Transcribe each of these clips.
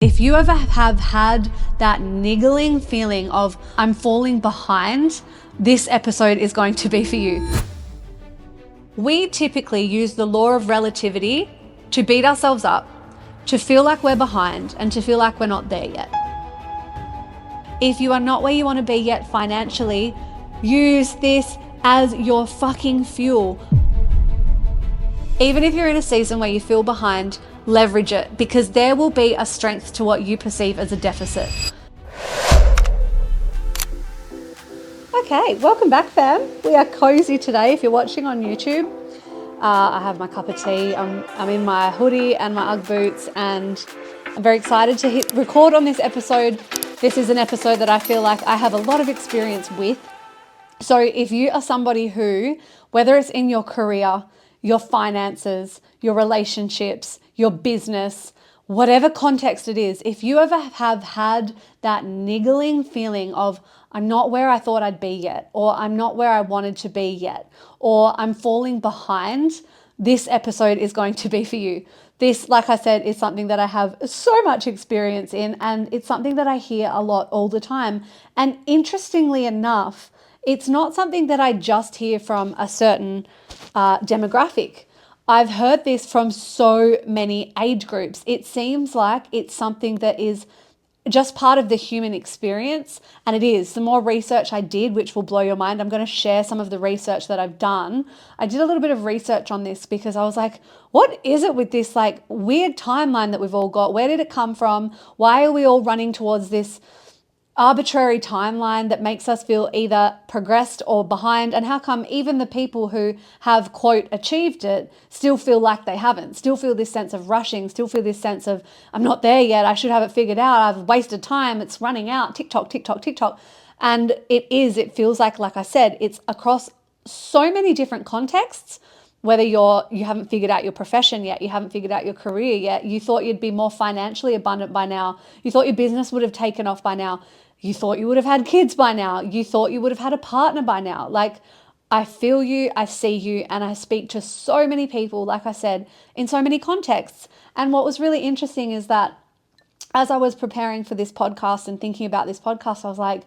If you ever have had that niggling feeling of I'm falling behind, this episode is going to be for you. We typically use the law of relativity to beat ourselves up, to feel like we're behind, and to feel like we're not there yet. If you are not where you want to be yet financially, use this as your fucking fuel. Even if you're in a season where you feel behind, leverage it, because there will be a strength to what you perceive as a deficit. Okay, welcome back, fam. We are cozy today. If you're watching on YouTube, I have my cup of tea. I'm in my hoodie and my Ugg boots, and I'm very excited to hit record on this episode. This is an episode that I feel like I have a lot of experience with. So if you are somebody who, whether it's in your career, your finances, your relationships, your business, whatever context it is, if you ever have had that niggling feeling of I'm not where I thought I'd be yet, or I'm not where I wanted to be yet, or I'm falling behind, this episode is going to be for you. This, like I said, is something that I have so much experience in, and it's something that I hear a lot all the time. And interestingly enough, it's not something that I just hear from a certain demographic. I've heard this from so many age groups. It seems like it's something that is just part of the human experience, and it is. The more research I did, which will blow your mind, I'm going to share some of the research that I've done. I did a little bit of research on this because I was like, what is it with this like weird timeline that we've all got? Where did it come from? Why are we all running towards this arbitrary timeline that makes us feel either progressed or behind? And how come even the people who have, quote, achieved it still feel like they haven't, still feel this sense of rushing, still feel this sense of I'm not there yet, I should have it figured out, I've wasted time, it's running out, TikTok, TikTok, TikTok. And it feels like I said, it's across so many different contexts. Whether you haven't figured out your profession yet, you haven't figured out your career yet, you thought you'd be more financially abundant by now, you thought your business would have taken off by now, you thought you would have had kids by now, you thought you would have had a partner by now. Like, I feel you, I see you, and I speak to so many people, like I said, in so many contexts. And what was really interesting is that as I was preparing for this podcast and thinking about this podcast, I was like,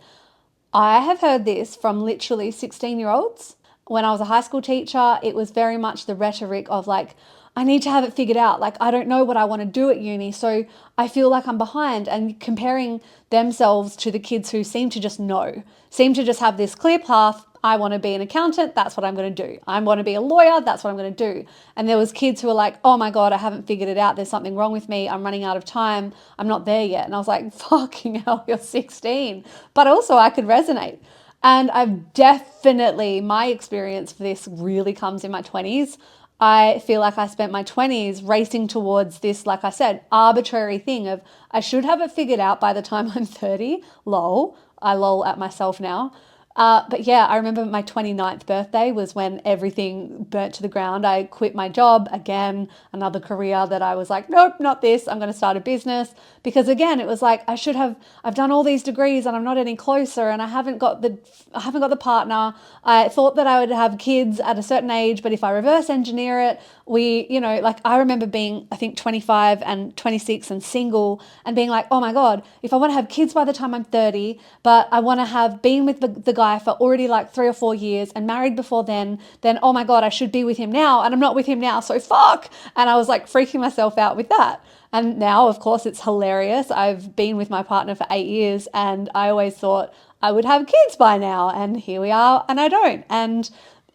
I have heard this from literally 16-year-olds. When I was a high school teacher, it was very much the rhetoric of like, I need to have it figured out. Like, I don't know what I want to do at uni, so I feel like I'm behind, and comparing themselves to the kids who seem to just know, seem to just have this clear path. I want to be an accountant. That's what I'm going to do. I want to be a lawyer. That's what I'm going to do. And there was kids who were like, oh my God, I haven't figured it out. There's something wrong with me. I'm running out of time. I'm not there yet. And I was like, fucking hell, you're 16. But also I could resonate. And I've definitely, my experience for this really comes in my 20s. I feel like I spent my 20s racing towards this, like I said, arbitrary thing of I should have it figured out by the time I'm 30. Lol. I lol at myself now. But yeah, I remember my 29th birthday was when everything burnt to the ground. I quit my job, again, another career that I was like, nope, not this. I'm going to start a business. Because again, it was like, I've done all these degrees and I'm not any closer, and I haven't got the partner. I thought that I would have kids at a certain age, but if I reverse engineer it, I remember being, I think 25 and 26 and single and being like, oh my God, if I want to have kids by the time I'm 30, but I want to have been with the guy for already like 3 or 4 years and married before then oh my God, I should be with him now, and I'm not with him now, so fuck. And I was like freaking myself out with that. And now, of course, it's hilarious. I've been with my partner for 8 years, and I always thought I would have kids by now, and here we are, and I don't. And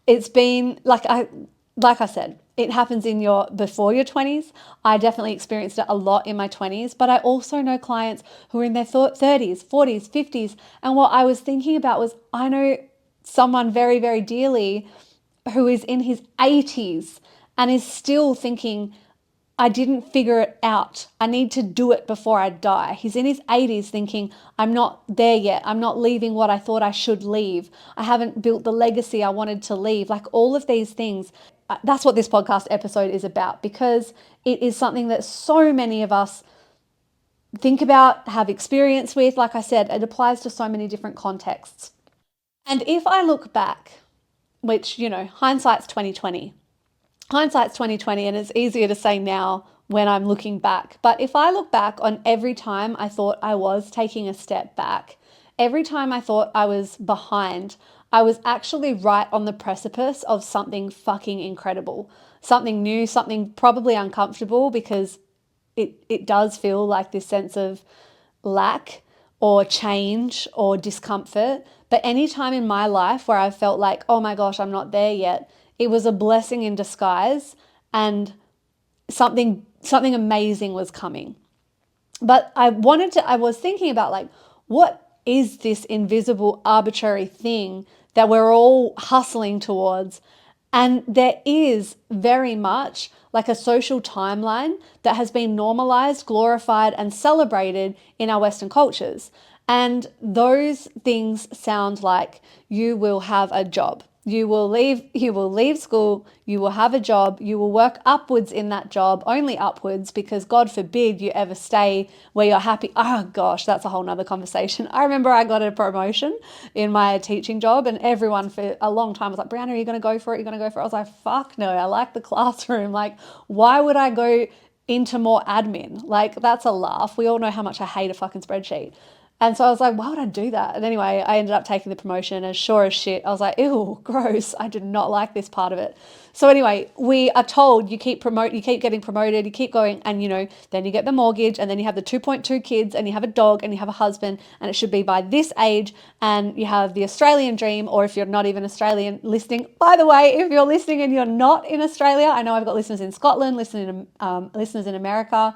it's been like I said, it happens before your 20s. I definitely experienced it a lot in my 20s, but I also know clients who are in their 30s, 40s, 50s. And what I was thinking about was, I know someone very, very dearly who is in his 80s and is still thinking, I didn't figure it out. I need to do it before I die. He's in his 80s thinking, I'm not there yet. I'm not leaving what I thought I should leave. I haven't built the legacy I wanted to leave. Like, all of these things. That's what this podcast episode is about, because it is something that so many of us think about, have experience with. Like I said, it applies to so many different contexts. And if I look back, which, hindsight's 2020. Hindsight's 2020, and it's easier to say now when I'm looking back. But if I look back on every time I thought I was taking a step back, every time I thought I was behind, I was actually right on the precipice of something fucking incredible, something new, something probably uncomfortable, because it does feel like this sense of lack or change or discomfort. But any time in my life where I felt like, oh my gosh, I'm not there yet, it was a blessing in disguise, and something amazing was coming. But I was thinking about, like, what is this invisible arbitrary thing that we're all hustling towards? And there is very much like a social timeline that has been normalized, glorified, and celebrated in our Western cultures. And those things sound like you will have a job. You will leave school, you will have a job, you will work upwards in that job, only upwards, because God forbid you ever stay where you're happy. Oh gosh, that's a whole nother conversation. I remember I got a promotion in my teaching job, and everyone for a long time was like, Breanna, are you going to go for it? You're going to go for it? I was like, fuck no, I like the classroom. Like, why would I go into more admin? Like, that's a laugh. We all know how much I hate a fucking spreadsheet. And so I was like, why would I do that? And anyway, I ended up taking the promotion, and sure as shit, I was like, ew, gross. I did not like this part of it. So anyway, we are told you keep getting promoted, you keep going, and then you get the mortgage, and then you have the 2.2 kids, and you have a dog, and you have a husband, and it should be by this age, and you have the Australian dream. Or if you're not even Australian listening, by the way, if you're listening and you're not in Australia, I know I've got listeners in Scotland, listeners in America.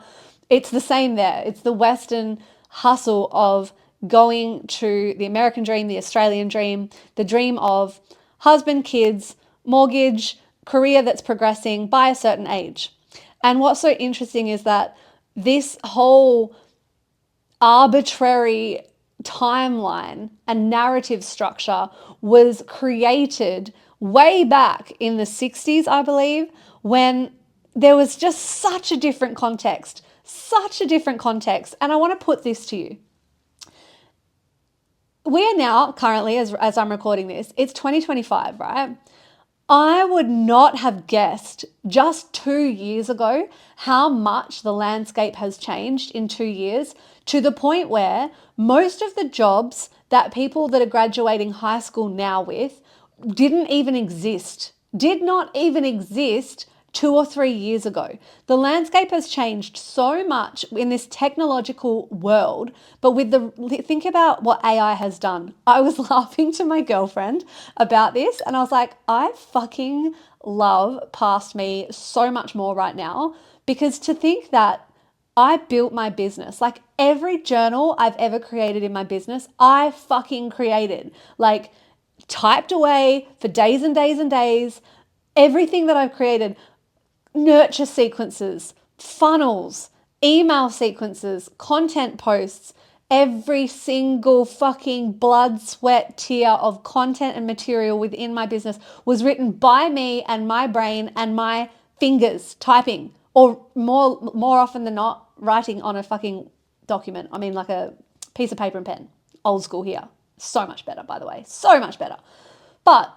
It's the same there. It's the Western hustle of going to the American dream, the Australian dream, the dream of husband, kids, mortgage, career that's progressing by a certain age. And what's so interesting is that this whole arbitrary timeline and narrative structure was created way back in the 60s, I believe, when there was just such a different context. And I want to put this to you. We are now currently, as I'm recording this, it's 2025, right? I would not have guessed just 2 years ago how much the landscape has changed in 2 years, to the point where most of the jobs that people that are graduating high school now with did not even exist 2 or 3 years ago. The landscape has changed so much in this technological world, but think about what AI has done. I was laughing to my girlfriend about this, and I was like, I fucking love past me so much more right now, because to think that I built my business, like every journal I've ever created in my business, I fucking created, like typed away for days and days and days. Everything that I've created, nurture sequences, funnels, email sequences, content posts, every single fucking blood, sweat, tear of content and material within my business was written by me and my brain and my fingers typing, or more often than not, writing on a fucking document. I mean, like a piece of paper and pen. Old school here. So much better, by the way. So much better. But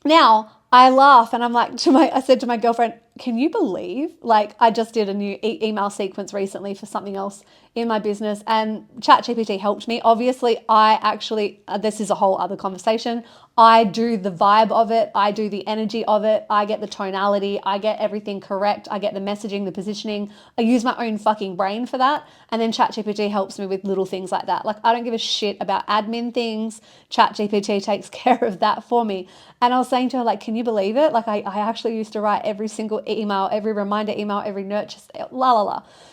now I laugh, and I'm like, I said to my girlfriend, can you believe, like, I just did a new email sequence recently for something else in my business, and ChatGPT helped me. Obviously, this is a whole other conversation. I do the vibe of it. I do the energy of it. I get the tonality. I get everything correct. I get the messaging, the positioning. I use my own fucking brain for that. And then ChatGPT helps me with little things like that. Like, I don't give a shit about admin things. ChatGPT takes care of that for me. And I was saying to her, like, can you believe it? Like, I actually used to write every single email, every reminder email, every nurture,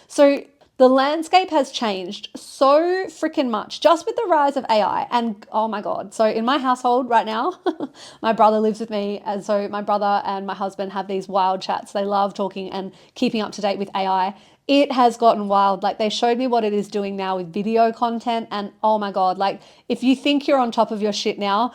So the landscape has changed so freaking much just with the rise of AI. And oh my God. So in my household right now, my brother lives with me. And so my brother and my husband have these wild chats. They love talking and keeping up to date with AI. It has gotten wild. Like, they showed me what it is doing now with video content, and oh my God, like, if you think you're on top of your shit now,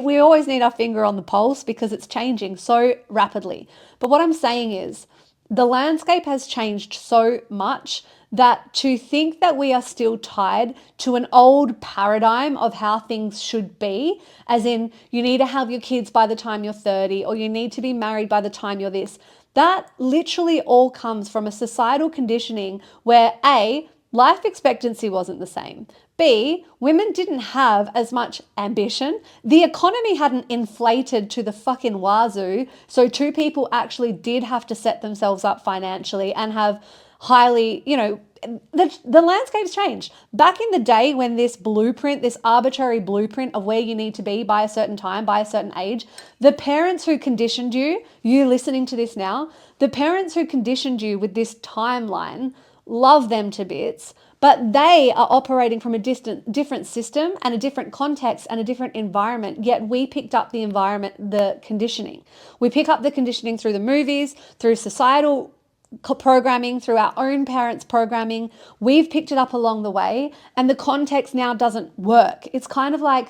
we always need our finger on the pulse, because it's changing so rapidly. But what I'm saying is, the landscape has changed so much that to think that we are still tied to an old paradigm of how things should be, as in you need to have your kids by the time you're 30, or you need to be married by the time you're this, That literally all comes from a societal conditioning where A, life expectancy wasn't the same. B, women didn't have as much ambition. The economy hadn't inflated to the fucking wazoo. So two people actually did have to set themselves up financially and have highly, the landscape's changed. Back in the day when this blueprint, this arbitrary blueprint of where you need to be by a certain time, by a certain age, the parents who conditioned you listening to this now, the parents who conditioned you with this timeline, love them to bits, but they are operating from a different system and a different context and a different environment. Yet we picked up the environment, the conditioning. We pick up the conditioning through the movies, through societal programming, through our own parents' programming. We've picked it up along the way, and the context now doesn't work. It's kind of like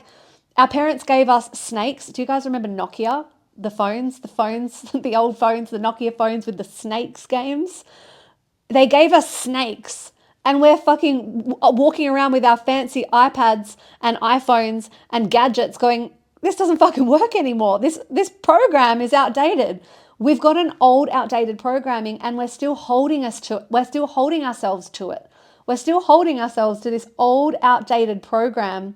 our parents gave us snakes. Do you guys remember Nokia? The phones, the old phones, the Nokia phones with the snakes games? They gave us snakes, and we're fucking walking around with our fancy iPads and iPhones and gadgets going, this doesn't fucking work anymore. This program is outdated. We've got an old, outdated programming, and we're still holding ourselves to it. We're still holding ourselves to this old, outdated program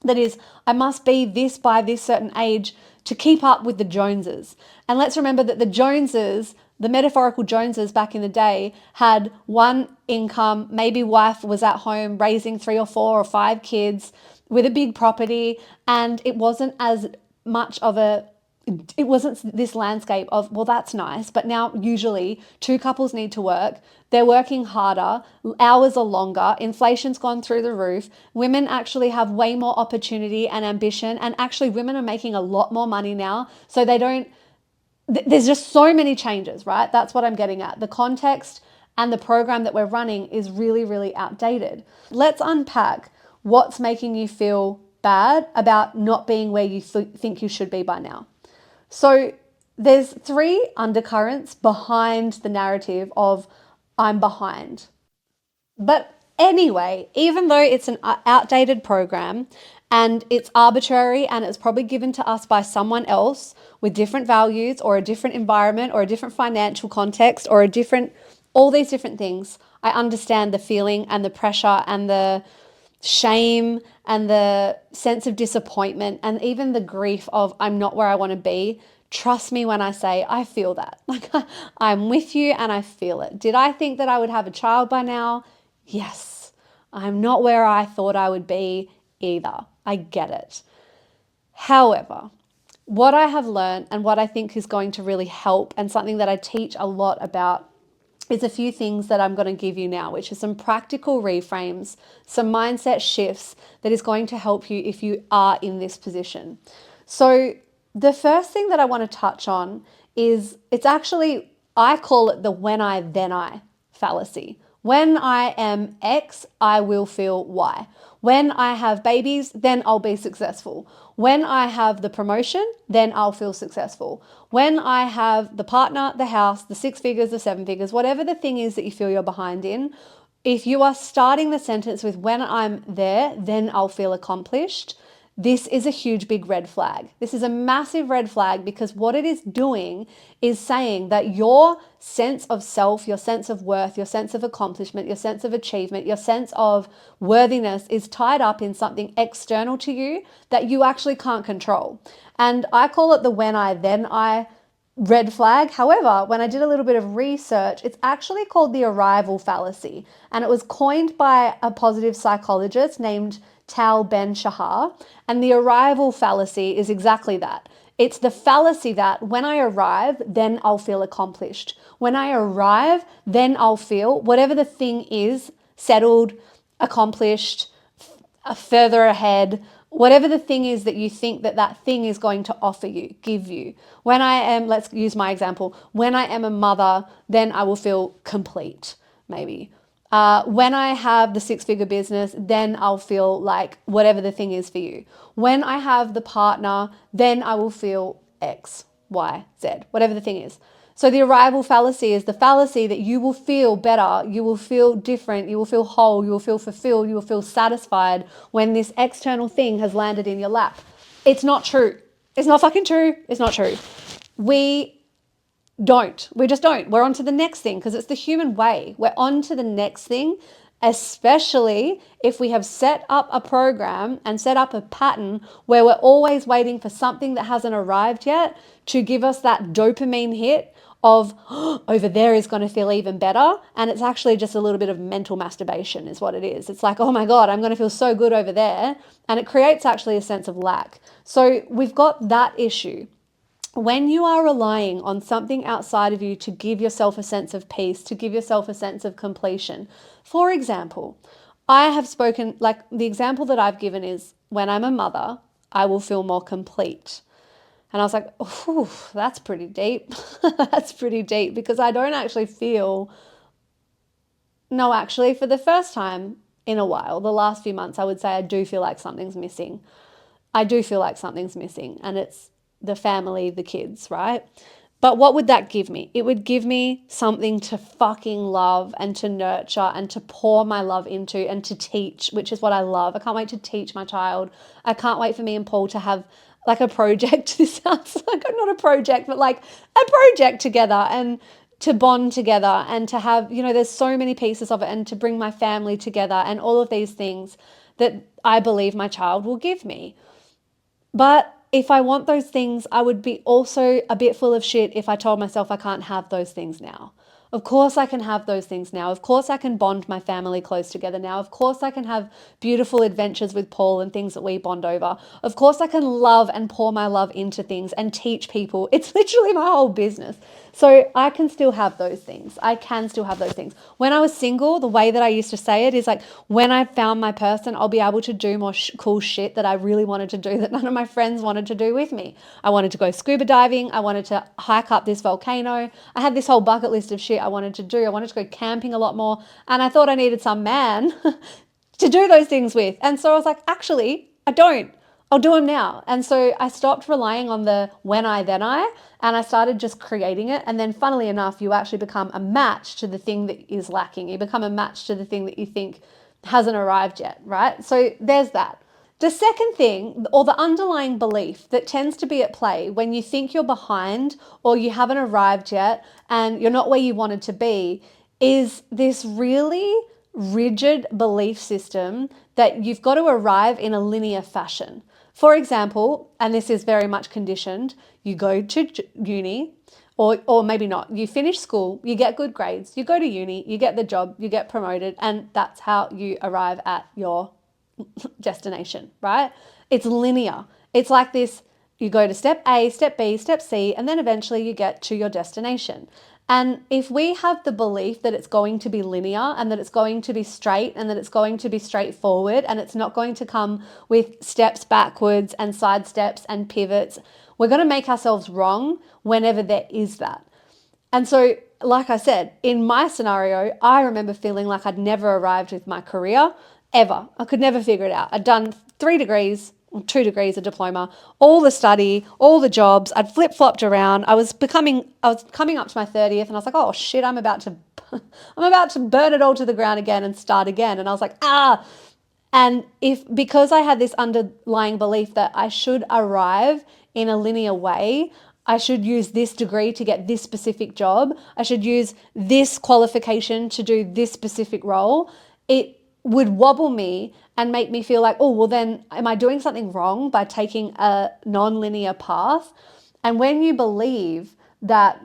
that is, I must be this by this certain age to keep up with the Joneses. And let's remember that the Joneses, the metaphorical Joneses back in the day, had one income, maybe wife was at home raising 3 or 4 or 5 kids with a big property, and it wasn't this landscape of, well, that's nice, but now usually two couples need to work. They're working harder, hours are longer, inflation's gone through the roof. Women actually have way more opportunity and ambition, and actually women are making a lot more money now. So there's just so many changes, right? That's what I'm getting at. The context and the program that we're running is really, really outdated. Let's unpack what's making you feel bad about not being where you think you should be by now. So there's 3 undercurrents behind the narrative of I'm behind. But anyway, even though it's an outdated program and it's arbitrary and it's probably given to us by someone else with different values or a different environment or a different financial context or all these different things, I understand the feeling and the pressure and the shame and the sense of disappointment and even the grief of I'm not where I want to be. Trust me when I say I feel that. Like I'm with you and I feel it. Did I think that I would have a child by now? Yes. I'm not where I thought I would be either. I get it. However, what I have learned and what I think is going to really help, and something that I teach a lot about, is a few things that I'm going to give you now, which is some practical reframes, some mindset shifts that is going to help you if you are in this position. So the first thing that I want to touch on is, I call it the when I, then I fallacy. When I am X, I will feel Y. When I have babies, then I'll be successful. When I have the promotion, then I'll feel successful. When I have the partner, the house, the 6 figures, the 7 figures, whatever the thing is that you feel you're behind in, if you are starting the sentence with when I'm there, then I'll feel accomplished, this is a huge big red flag. This is a massive red flag, because what it is doing is saying that your sense of self, your sense of worth, your sense of accomplishment, your sense of achievement, your sense of worthiness is tied up in something external to you that you actually can't control. And I call it the when I, then I red flag. However, when I did a little bit of research, it's actually called the arrival fallacy. And it was coined by a positive psychologist named Tal Ben-Shahar. And the arrival fallacy is exactly that. It's the fallacy that when I arrive, then I'll feel accomplished. When I arrive, then I'll feel whatever the thing is, settled, accomplished, further ahead, whatever the thing is that you think that thing is going to offer you, give you. When I am, let's use my example, when I am a mother, then I will feel complete, maybe. When I have the 6-figure business, then I'll feel like whatever the thing is for you. When I have the partner, then I will feel X, Y, Z, whatever the thing is. So the arrival fallacy is the fallacy that you will feel better, you will feel different, you will feel whole, you will feel fulfilled, you will feel satisfied when this external thing has landed in your lap. It's not true. It's not fucking true. It's not true. don't. We just don't. We're on to the next thing because it's the human way. We're on to the next thing, especially if we have set up a program and set up a pattern where we're always waiting for something that hasn't arrived yet to give us that dopamine hit of, oh, over there is going to feel even better. And it's actually just a little bit of mental masturbation is what it is. It's like, oh my God, I'm going to feel so good over there. And it creates actually a sense of lack. So we've got that issue. When you are relying on something outside of you to give yourself a sense of peace, to give yourself a sense of completion. For example, I have spoken, like the example that I've given is when I'm a mother, I will feel more complete. And I was like, oh, that's pretty deep. That's pretty deep because I don't actually feel, no, actually for the first time in a while, the last few months, I would say I do feel like something's missing. I do feel like something's missing, and it's the family, the kids, right? But what would that give me? It would give me something to fucking love and to nurture and to pour my love into and to teach, which is what I love. I can't wait to teach my child. I can't wait for me and Paul to have like a project. This sounds like not a project, but like a project together and to bond together and to have, there's so many pieces of it, and to bring my family together and all of these things that I believe my child will give me. But if I want those things, I would be also a bit full of shit if I told myself I can't have those things now. Of course I can have those things now. Of course I can bond my family close together now. Of course I can have beautiful adventures with Paul and things that we bond over. Of course I can love and pour my love into things and teach people. It's literally my whole business. So I can still have those things. I can still have those things. When I was single, the way that I used to say it is like, when I found my person, I'll be able to do more cool shit that I really wanted to do that none of my friends wanted to do with me. I wanted to go scuba diving. I wanted to hike up this volcano. I had this whole bucket list of shit I wanted to do. I wanted to go camping a lot more. And I thought I needed some man to do those things with. And so I was like, actually, I don't. I'll do them now. And so I stopped relying on the when I, then I, and I started just creating it. And then funnily enough, you actually become a match to the thing that is lacking. You become a match to the thing that you think hasn't arrived yet, right? So there's that. The second thing, or the underlying belief that tends to be at play when you think you're behind or you haven't arrived yet and you're not where you wanted to be, is this really rigid belief system that you've got to arrive in a linear fashion. For example, and this is very much conditioned, you go to uni, or maybe not, you finish school, you get good grades, you go to uni, you get the job, you get promoted, and that's how you arrive at your destination, right? It's linear. It's like this, you go to step A, step B, step C, and then eventually you get to your destination. And if we have the belief that it's going to be linear and that it's going to be straight and that it's going to be straightforward and it's not going to come with steps backwards and side steps and pivots, we're going to make ourselves wrong whenever there is that. And so, like I said, in my scenario, I remember feeling like I'd never arrived with my career ever. I could never figure it out. I'd done 3 degrees, 2 degrees, a diploma, all the study, all the jobs. I'd flip-flopped around. I was coming up to my 30th and I was like, oh shit, I'm about to burn it all to the ground again and start again. And I was like, and because I had this underlying belief that I should arrive in a linear way, I should use this degree to get this specific job, I should use this qualification to do this specific role, it would wobble me and make me feel like, oh, well then am I doing something wrong by taking a non-linear path? And when you believe that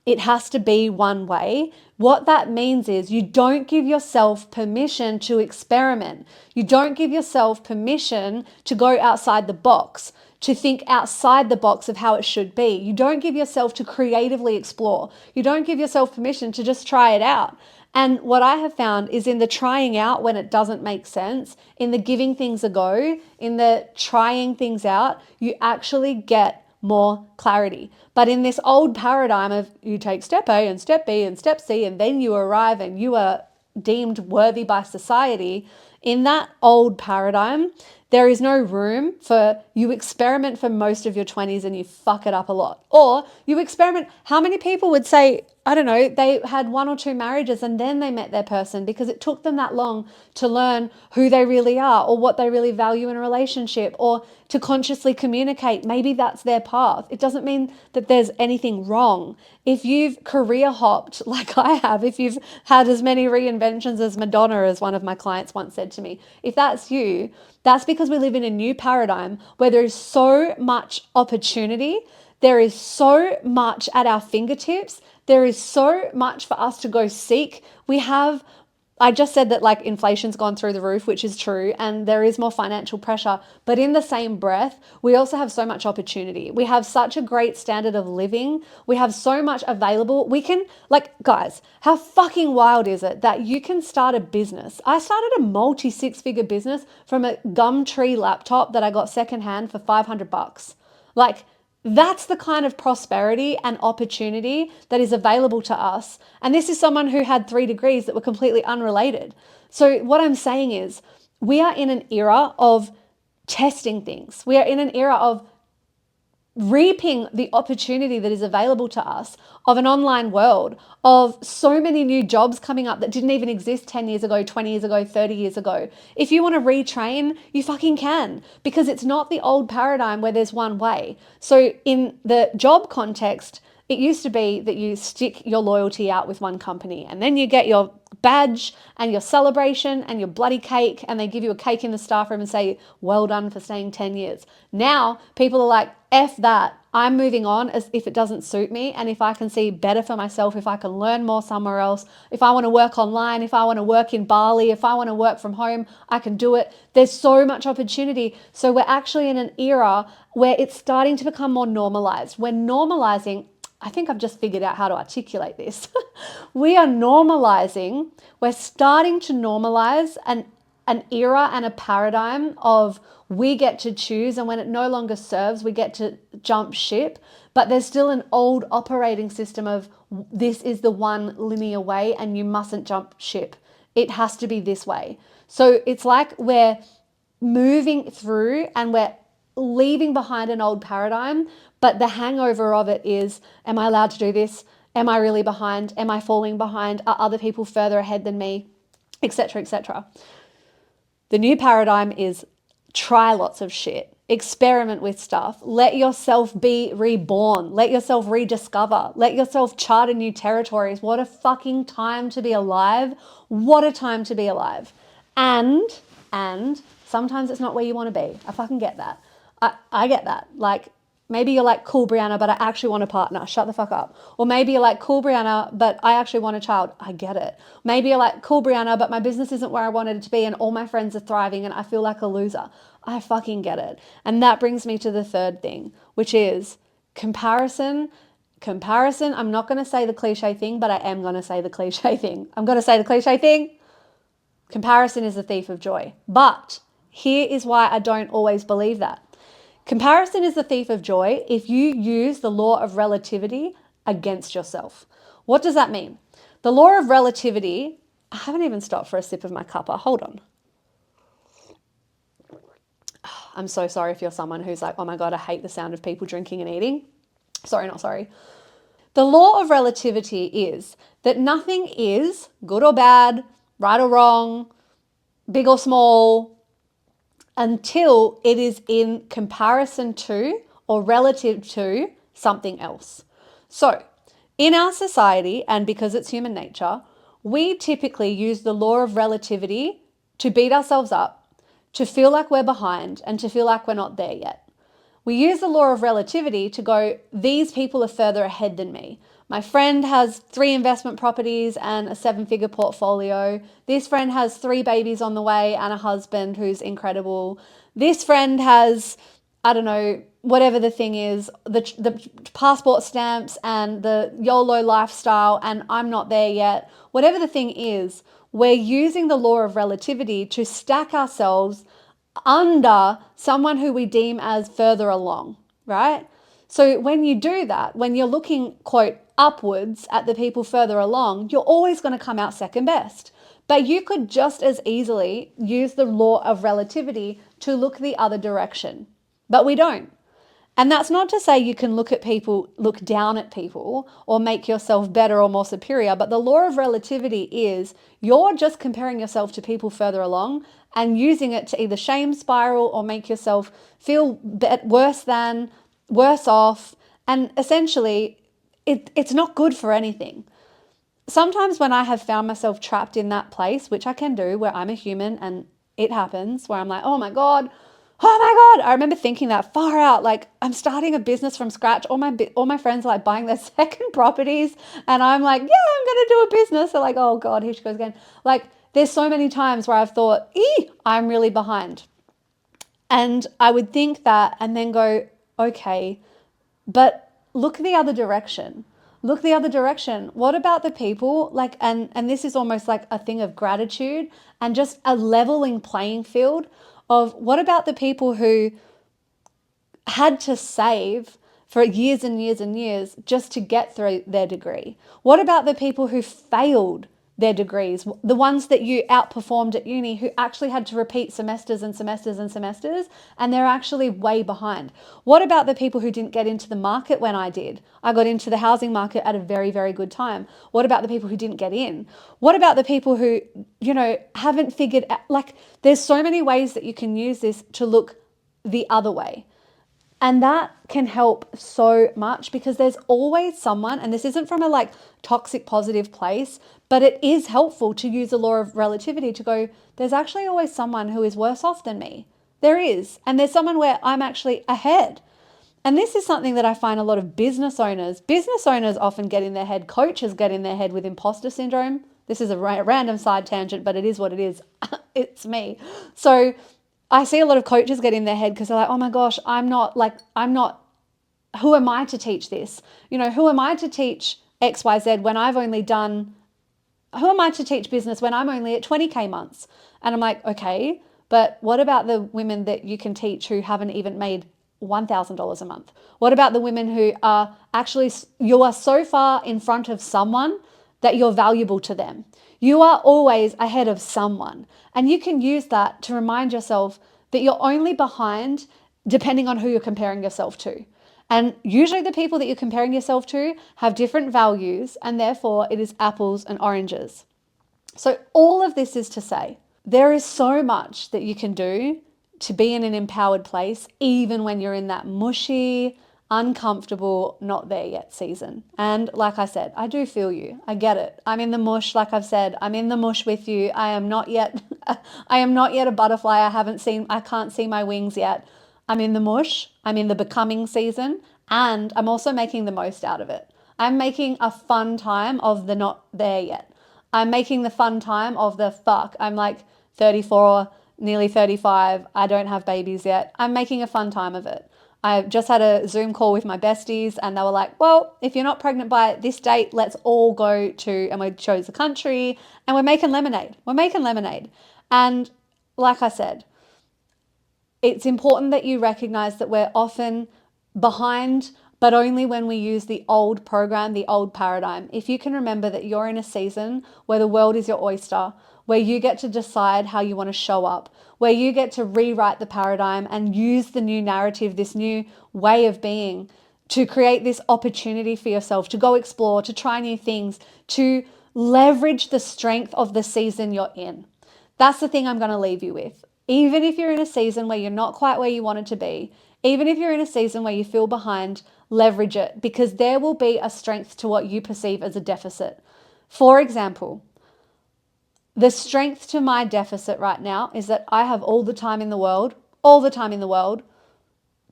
it has to be one way, what that means is you don't give yourself permission to experiment. You don't give yourself permission to go outside the box, to think outside the box of how it should be. You don't give yourself to creatively explore. You don't give yourself permission to just try it out. And what I have found is in the trying out when it doesn't make sense, in the giving things a go, in the trying things out, you actually get more clarity. But in this old paradigm of you take step A and step B and step C and then you arrive and you are deemed worthy by society, in that old paradigm, There is no room for you experiment for most of your 20s and you fuck it up a lot. Or you experiment. How many people would say, I don't know, they had 1 or 2 marriages and then they met their person because it took them that long to learn who they really are or what they really value in a relationship or to consciously communicate. Maybe that's their path. It doesn't mean that there's anything wrong. If you've career hopped like I have, if you've had as many reinventions as Madonna, as one of my clients once said to me, if that's you, that's because we live in a new paradigm where there is so much opportunity. There is so much at our fingertips. There is so much for us to go seek. I just said that like inflation's gone through the roof, which is true, and there is more financial pressure. But in the same breath, we also have so much opportunity. We have such a great standard of living. We have so much available. We can, like, guys, how fucking wild is it that you can start a business? I started a multi 6-figure business from a Gumtree laptop that I got secondhand for $500. Like, that's the kind of prosperity and opportunity that is available to us. And this is someone who had 3 degrees that were completely unrelated. So what I'm saying is we are in an era of testing things. We are in an era of reaping the opportunity that is available to us of an online world, of so many new jobs coming up that didn't even exist 10 years ago, 20 years ago, 30 years ago. If you want to retrain, you fucking can, because it's not the old paradigm where there's one way. So in the job context, it used to be that you stick your loyalty out with one company and then you get your badge and your celebration and your bloody cake, and they give you a cake in the staff room and say, well done for staying 10 years. Now people are like, F that. I'm moving on as if it doesn't suit me. And if I can see better for myself, if I can learn more somewhere else, if I want to work online, if I want to work in Bali, if I want to work from home, I can do it. There's so much opportunity. So we're actually in an era where it's starting to become more normalized. We're normalizing. I think I've just figured out how to articulate this. We are normalizing, we're starting to normalize an era and a paradigm of we get to choose, and when it no longer serves, we get to jump ship. But there's still an old operating system of this is the one linear way and you mustn't jump ship. It has to be this way. So it's like we're moving through and we're leaving behind an old paradigm, but the hangover of it is, am I allowed to do this? Am I really behind? Am I falling behind? Are other people further ahead than me? Etc., etc. The new paradigm is try lots of shit, experiment with stuff, let yourself be reborn, let yourself rediscover, let yourself chart new territories. What a fucking time to be alive. What a time to be alive. And sometimes it's not where you want to be. I fucking get that. I get that. Like, maybe you're like, cool, Breanna, but I actually want a partner. Shut the fuck up. Or maybe you're like, cool, Breanna, but I actually want a child. I get it. Maybe you're like, cool, Breanna, but my business isn't where I wanted it to be and all my friends are thriving and I feel like a loser. I fucking get it. And that brings me to the third thing, which is comparison. Comparison, I'm not going to say the cliche thing, but I am going to say the cliche thing. I'm going to say the cliche thing. Comparison is the thief of joy. But here is why I don't always believe that. Comparison is the thief of joy if you use the law of relativity against yourself. What does that mean? The law of relativity, I haven't even stopped for a sip of my cuppa. Hold on. I'm so sorry if you're someone who's like, oh my God, I hate the sound of people drinking and eating. Sorry, not sorry. The law of relativity is that nothing is good or bad, right or wrong, big or small, until it is in comparison to or relative to something else. So in our society, and because it's human nature, we typically use the law of relativity to beat ourselves up, to feel like we're behind, and to feel like we're not there yet. We use the law of relativity to go, these people are further ahead than me. My friend has 3 investment properties and a 7-figure portfolio. This friend has 3 babies on the way and a husband who's incredible. This friend has, I don't know, whatever the thing is, the passport stamps and the YOLO lifestyle, and I'm not there yet. Whatever the thing is, we're using the law of relativity to stack ourselves under someone who we deem as further along, right? So when you do that, when you're looking, quote, upwards at the people further along, you're always going to come out second best But you could just as easily use the law of relativity to look the other direction. But we don't. And that's not to say you can look at people, look down at people, or make yourself better or more superior. But the law of relativity is you're just comparing yourself to people further along and using it to either shame spiral or make yourself feel worse than, worse off. And essentially, it's not good for anything. Sometimes when I have found myself trapped in that place, which I can do, where I'm a human and it happens, where I'm like, oh my God, I remember thinking that far out, like I'm starting a business from scratch. All my friends are like buying their second properties. And I'm like, yeah, I'm going to do a business. They're like, oh God, here she goes again. Like there's so many times where I've thought, I'm really behind. And I would think that and then go, okay, but look the other direction. Look the other direction. What about the people like, and this is almost like a thing of gratitude and just a leveling playing field of what about the people who had to save for years and years and years just to get through their degree? What about the people who failed their degrees, the ones that you outperformed at uni who actually had to repeat semesters and semesters and semesters, and they're actually way behind? What about the people who didn't get into the market when I did? I got into the housing market at a very, very good time. What about the people who didn't get in? What about the people who, haven't figured out, like there's so many ways that you can use this to look the other way. And that can help so much because there's always someone, and this isn't from a like toxic positive place, but it is helpful to use the law of relativity to go, there's actually always someone who is worse off than me. There is. And there's someone where I'm actually ahead. And this is something that I find a lot of business owners often get in their head, coaches get in their head with imposter syndrome. This is a random side tangent, but it is what it is. It's me. So I see a lot of coaches get in their head because they're like, oh my gosh, who am I to teach this? Who am I to teach XYZ when I've only done, who am I to teach business when I'm only at 20K months? And I'm like, okay, but what about the women that you can teach who haven't even made $1,000 a month? What about the women who are actually, you are so far in front of someone that you're valuable to them? You are always ahead of someone. And you can use that to remind yourself that you're only behind depending on who you're comparing yourself to. And usually the people that you're comparing yourself to have different values, and therefore it is apples and oranges. So all of this is to say, there is so much that you can do to be in an empowered place, even when you're in that mushy, uncomfortable, not there yet season. And like I said, I do feel you. I get it. I'm in the mush. Like I've said, I'm in the mush with you. I am not yet a butterfly. I can't see my wings yet. I'm in the mush. I'm in the becoming season, and I'm also making the most out of it. I'm making a fun time of the not there yet. I'm making the fun time of the fuck. I'm like 34, nearly 35. I don't have babies yet. I'm making a fun time of it. I just had a Zoom call with my besties and they were like, well, if you're not pregnant by this date, let's all go to, and we chose the country and we're making lemonade. And like I said, it's important that you recognize that we're often behind, but only when we use the old program, the old paradigm. If you can remember that you're in a season where the world is your oyster, where you get to decide how you want to show up, where you get to rewrite the paradigm and use the new narrative, this new way of being to create this opportunity for yourself, to go explore, to try new things, to leverage the strength of the season you're in. That's the thing I'm going to leave you with. Even if you're in a season where you're not quite where you wanted to be, even if you're in a season where you feel behind, leverage it, because there will be a strength to what you perceive as a deficit. For example, the strength to my deficit right now is that I have all the time in the world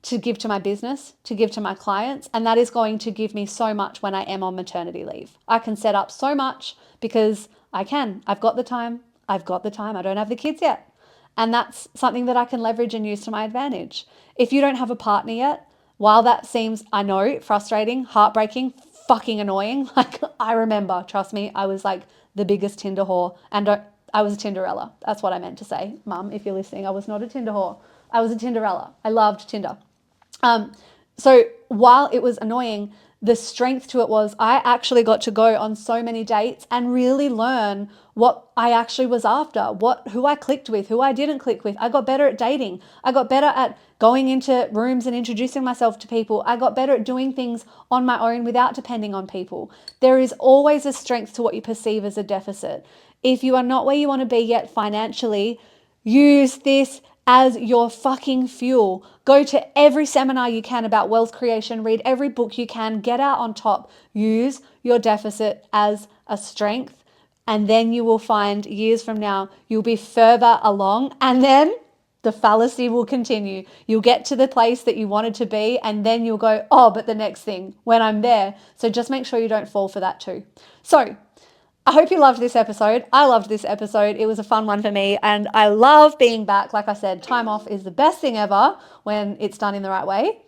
to give to my business, to give to my clients, and that is going to give me so much when I am on maternity leave. I can set up so much because I can. I've got the time. I don't have the kids yet. And that's something that I can leverage and use to my advantage. If you don't have a partner yet, while that seems, I know, frustrating, heartbreaking, fucking annoying, like I remember, trust me, I was like the biggest Tinder whore, and I was a Tinderella. That's what I meant to say, Mum, if you're listening. I was not a Tinder whore. I was a Tinderella. I loved Tinder. So while it was annoying, the strength to it was I actually got to go on so many dates and really learn what I actually was after, who I clicked with, who I didn't click with. I got better at dating. I got better at going into rooms and introducing myself to people. I got better at doing things on my own without depending on people. There is always a strength to what you perceive as a deficit. If you are not where you want to be yet financially, use this as your fucking fuel. Go to every seminar you can about wealth creation, read every book you can, get out on top. Use your deficit as a strength, and then you will find years from now you'll be further along, and then the fallacy will continue. You'll get to the place that you wanted to be, and then you'll go, oh, but the next thing when I'm there. So just make sure you don't fall for that too. So I hope you loved this episode. I loved this episode. It was a fun one for me, and I love being back. Like I said, time off is the best thing ever when it's done in the right way.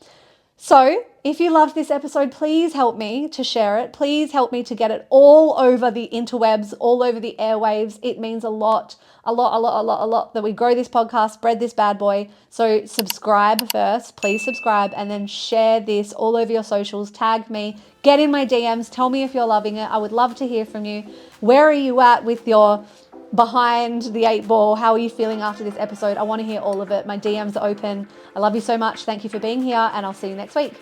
So if you loved this episode, please help me to share it. Please help me to get it all over the interwebs, all over the airwaves. It means a lot that we grow this podcast, spread this bad boy. So subscribe first, please subscribe, and then share this all over your socials. Tag me, get in my DMs, tell me if you're loving it. I would love to hear from you. Where are you at with your behind the 8 ball? How are you feeling after this episode? I want to hear all of it. My DMs are open. I love you so much. Thank you for being here, and I'll see you next week.